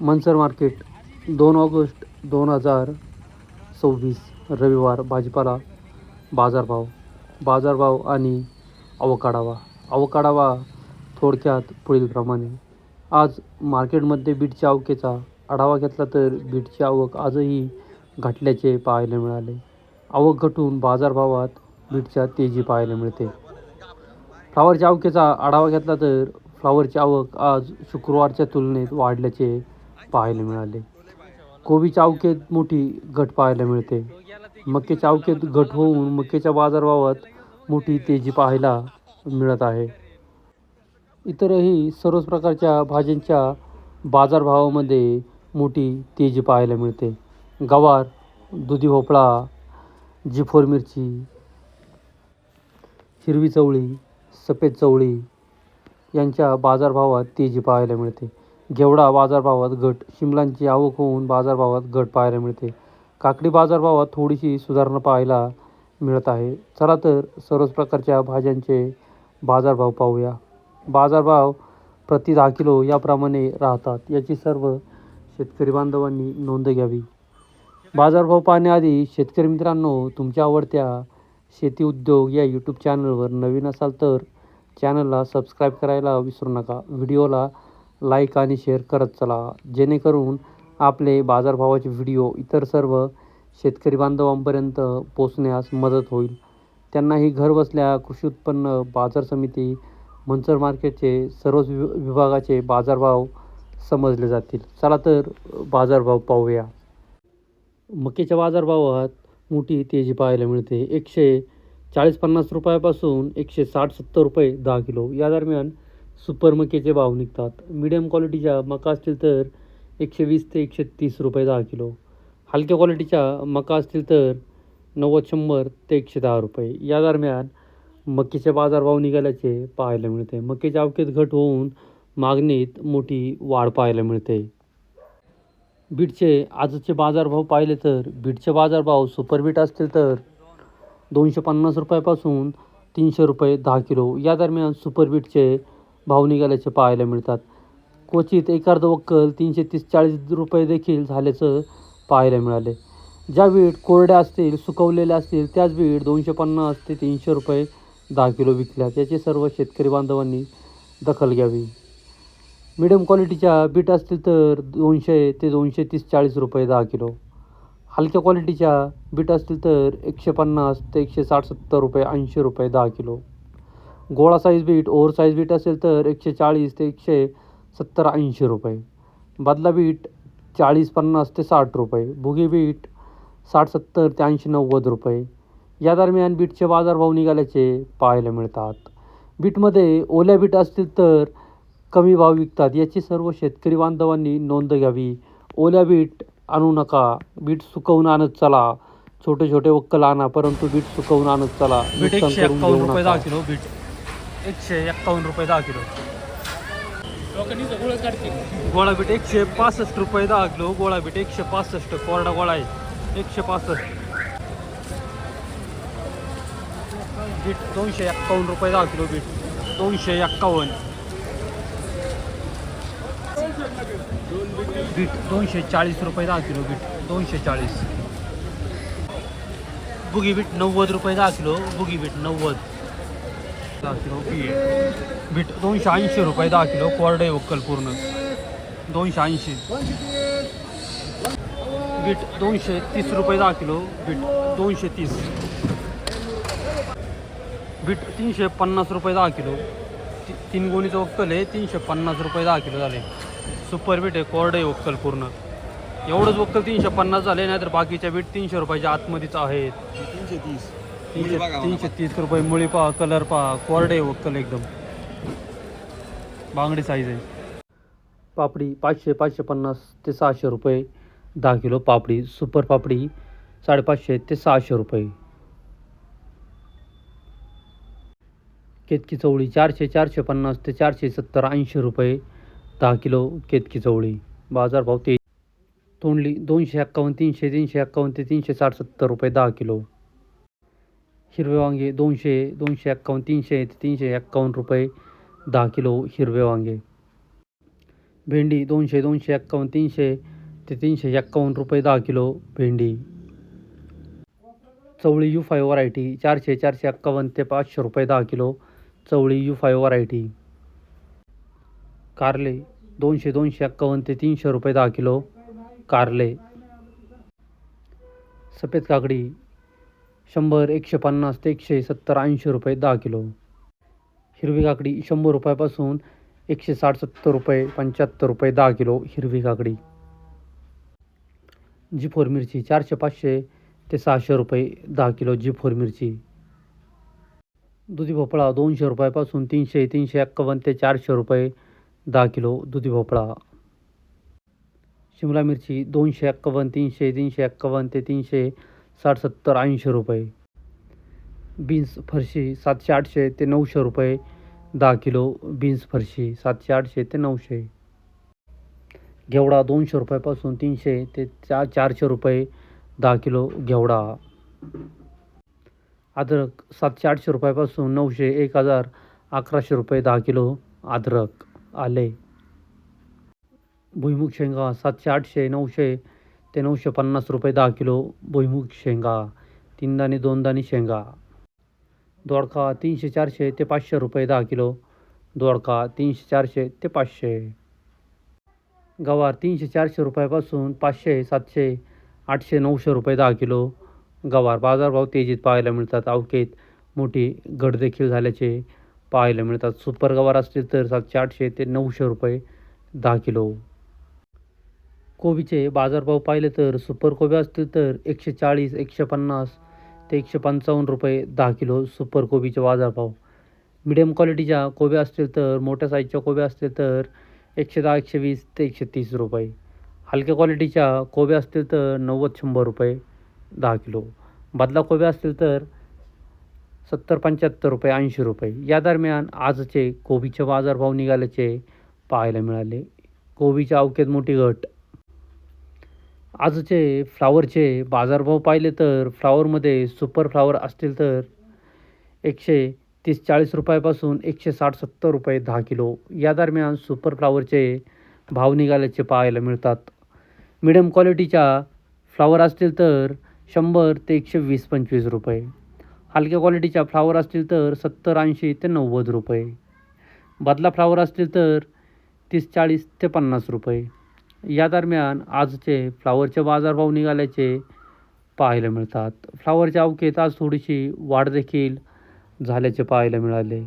Mansar market 2 August 2026 रविवार. भाजीपाला बाजारभाव आणि अवकाढावा थोडक्यात पुढीलप्रमाणे. आज मार्केटमध्ये बीटच्या आवकेचा आढावा घेतला तर बीटची आवक आजही घटल्याचे पाहायला मिळाले. आवक घटून बाजारभावात बीटच्या तेजी पाहायला मिळते. फ्लावरच्या आवकेचा आढावा घेतला तर फ्लावरची आवक आज शुक्रवारच्या तुलनेत वाढल्याचे पाहायला मिळाले. कोबीच्या आवकेत मोठी घट पाहायला मिळते. मक्याच्या आवकेत घट होऊन मक्याच्या बाजारभावात मोठी तेजी पाहायला मिळत आहे. इतरही सर्वच प्रकारच्या भाज्यांच्या बाजारभावामध्ये मोठी तेजी पाहायला मिळते. गवार, दुधी भोपळा, जी4 मिरची, हिरवी चवळी, सफेद चवळी यांच्या बाजारभावात तेजी पाहायला मिळते. घेवडा बाजारभावात घट, शिमलांची आवक होऊन बाजारभावात घट पाहायला मिळते. काकडी बाजारभावात थोडीशी सुधारणा पाहायला मिळत आहे. चला तर सर्वच प्रकारच्या भाज्यांचे बाजारभाव पाहूया. बाजारभाव प्रति 10 किलो याप्रमाणे राहतात, याची सर्व शेतकरी बांधवांनी नोंद घ्यावी. बाजारभाव पाहण्याआधी शेतकरी मित्रांनो, तुमच्या आवडत्या शेती उद्योग या यूट्यूब चॅनलवर नवीन असाल तर चॅनलला सबस्क्राईब करायला विसरू नका. व्हिडिओला लाईक आणि शेअर करत चला, जेणेकरून आपले बाजारभावाचे व्हिडिओ इतर सर्व शेतकरी बांधवांपर्यंत पोचण्यास मदत होईल. त्यांनाही घरबसल्या कृषी उत्पन्न बाजार समिती मनसर मार्केटचे सर्वच विभागाचे बाजारभाव समजले जातील. चला तर बाजारभाव पाहूया. मक्याच्या बाजारभावात मोठी तेजी पाहायला मिळते. 140-50 रुपयापासून 160-70 रुपये 10 किलो या दरम्यान सुपर मक्याचे भाव निघतात. मीडियम क्वालिटीच्या मका असतील तर 120 ते 130 रुपये 10 किलो. हलक्या क्वालिटीच्या मका असतील तर 90-100 ते 110 रुपये या दरम्यान मक्याचे बाजारभाव निघाल्याचे पाहायला मिळते. मक्याच्या आवकेत घट होऊन मागणीत मोठी वाढ पाहायला मिळते. बीटचे आजचे बाजारभाव पाहिले तर बीटचे बाजारभाव सुपर बीट असतील तर 250 रुपयापासून 300 रुपये 10 किलो या दरम्यान सुपर बीटचे भाव निघाल्याचे पाहायला मिळतात. क्वचित एखादं वक्कल 330-40 रुपये देखील झाल्याचं पाहायला मिळाले. ज्या बीट कोरड्या असतील, सुकवलेल्या असतील त्याच बीट 250 ते 300 रुपये 10 किलो विकल्यात, याची सर्व शेतकरी बांधवांनी दखल घ्यावी. मीडियम क्वालिटीच्या बीट असतील तर 200 ते 230-40 रुपये 10 किलो. हलक्या क्वालिटीच्या बीट असतील तर 150 ते 160-70 रुपये 80 रुपये 10 किलो. गोळा size beet, over size beet असेल तर 140 ते 170-80 रुपये. बदला बीट 40-50 ते 60 रुपये. भुगी बीट 60-70 ते 80-90 रुपये या दरम्यान बीटचे बाजारभाव निघाल्याचे पाहायला मिळतात. बीटमध्ये ओल्या बीट असतील तर कमी भाव विकतात, याची सर्व शेतकरी बांधवांनी नोंद घ्यावी. ओल्या बीट आणू नका, बीट सुकवून आणत चला. छोटे छोटे वक्कल आणा, परंतु बीट सुकवून आणत चला. बीट 151 रुपये 10 किलो. बीट 151 रुपये 10 किलो. गोळा बीट 165 रुपये 10 किलो. गोळा बीट 165. कोरडा गोळा आहे 165. बीट 251 रुपये 10 किलो. बीट 251. बीट 240 रुपये 10 किलो. बीट 240. बुगी बीट 90 रुपये 10 किलो. बुगी bit 90 10 kilo. बीट 280 रुपये 10 किलो. कोरडे वक्कल पूर्ण 280. बीट 230 रुपये 10 किलो. बीट 230. बीट 350 रुपये 10 किलो. 3 गोणीचं वक्कल आहे. 350 रुपये 10 किलो झाले. सुपर बीट आहे, कोरडे वक्कल पूर्ण. एवढंच वक्कल 350 झाले, नाही तर बाकीच्या बीट 300 रुपयाच्या आतमध्येच आहेत. 330 रुपये. मुळी पहा, कलर पहा, कोरडे वक्कल एकदम बांगडी साईज आहे. पापडी 500-550 ते 600 रुपये 10 किलो. पापडी सुपर पापडी 550 ते 600 रुपये. केतकी चवळी 400-450 ते 470-80 रुपये 10 किलो. केतकी चवळी बाजारभाव ते. तोंडली 251-351 ते 360-70 रुपये 10 किलो. हिरवे वांगे 251, 300 ते 351 रुपये 10 किलो हिरवे वांगे. भेंडी 200, 251, 300 ते 351 रुपये 10 किलो भेंडी. चवळी U5 व्हरायटी 400, 451 ते 500 रुपये 10 किलो चवळी U5 व्हरायटी. कारले 200, 251 ते 300 रुपये 10 किलो कारले. सफेद काकडी 100, 150 ते 170, 80 रुपये 10 किलो. हिरवी काकडी 100 रुपयापासून 160, 70 रुपये, 75 रुपये 10 किलो हिरवी काकडी. G4 मिरची 400, 500 ते 600 रुपये 10 किलो G4 मिरची. दुधी भोपळा 200 रुपयापासून 300, 351 ते 400 रुपये 10 किलो दुधी भोपळा. शिमला मिरची 251, 300, 351 ते 360, 70, 80 रुपये. बीन्स फरशी 700, 800 ते 900 रुपये 10 किलो बीन्स फरशी 700, 800 ते 900. घेवडा 200 रुपयापासून 300 ते 400 रुपये 10 किलो घेवडा. अद्रक 700, 800 रुपयापासून 900, 1000, 1100 रुपये 10 किलो अद्रक आले. भुईमुग शेंगा 700, 800, 900 ते 950 रुपये 10 किलो भुईमुग शेंगा 3 दाणे 2 दाणे शेंगा. दोडका 300, 400 ते 500 रुपये 10 किलो दोडका 300, 400 ते 500. गवार 300, 400 रुपयापासून 500, 700, 800, 900 रुपये 10 किलो गवार. बाजारभाव तेजीत पाहायला मिळतात. अवकेत मोठी घट देखील झाल्याचे पाहायला मिळतात. सुपर गवार असतील तर 700, 800 ते 900 रुपये 10 किलो. कोबीचे बाजारभाव पाहिले तर सुपर कोबी असतील तर 140, 150 ते 155 रुपये 10 किलो सुपर कोबीचे बाजारभाव. मिडियम क्वालिटीच्या कोबी असतील तर मोठ्या साईजच्या कोबी असतील तर 110, 120 ते 130 रुपये. हलक्या क्वालिटीच्या कोबी असतील तर 90, 100 रुपये 10 किलो. बदला कोबी असतील तर 70, 75 रुपये 80 रुपये. या दरम्यान आजचे कोबीचे बाजारभाव निघाल्याचे पाहायला मिळाले. कोबीच्या अवकेत मोठी घट. आजचे फ्लावरचे बाजारभाव पाहिले तर फ्लावरमध्ये सुपर फ्लावर असतील तर 130, 40 रुपयापासून 160, 70 रुपये 10 किलो. या दरम्यान सुपर फ्लावरचे भाव निघाल्याचे पाहायला मिळतात. मिडियम क्वालिटीच्या फ्लावर असतील तर 100 ते 120, 25 रुपये. हलक्या क्वालिटीच्या फ्लावर असतील तर 70, 80 ते 90 रुपये. बदला फ्लावर असतील तर 30, 40 ते 50 रुपये. या दरम्यान आजचे फ्लावरचे बाजारभाव निघाल्याचे पाहायला मिळतात. फ्लावरच्या अवकेत आज थोडीशी वाढ देखील झाल्याचे पाहायला मिळाले.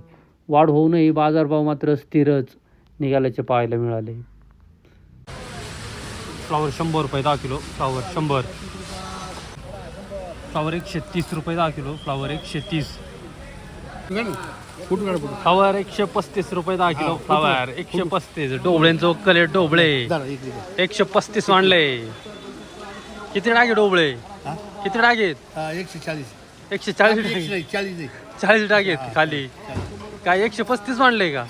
वाढ होऊनही बाजारभाव मात्र स्थिरच निघाल्याचे पाहायला मिळाले. फ्लावर 100 रुपये 10 किलो फ्लावर 100. फ्लावर 130 रुपये 10 किलो फ्लावर 130. फ्लावर 135 रुपये 10 किलो फ्लावर 135. डोबळ्यांचं वक्कल आहे डोबळे 135 मांडले. किती डागे डोबळे किती डागेत? 140. 140 40 डागेत खाली. काय 135 मांडले का?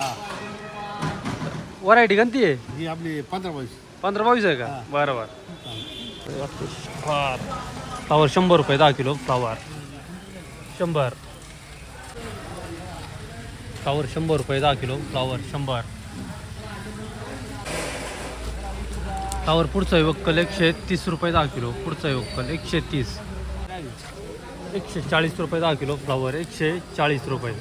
व्हरायटी कोणती आहे? ही आपली 15-22. 15-22 आहे का? बरोबर. फ्लावर 100 रुपये 10 किलो फ्लावर 100. फ्लावर 100 रुपये 10 किलो फ्लावर 100. फ्लावर पुढचं वक्कल 130 रुपये 10 किलो पुढचं वक्कल 130. 140 रुपये 10 किलो फ्लावर 140 रुपये.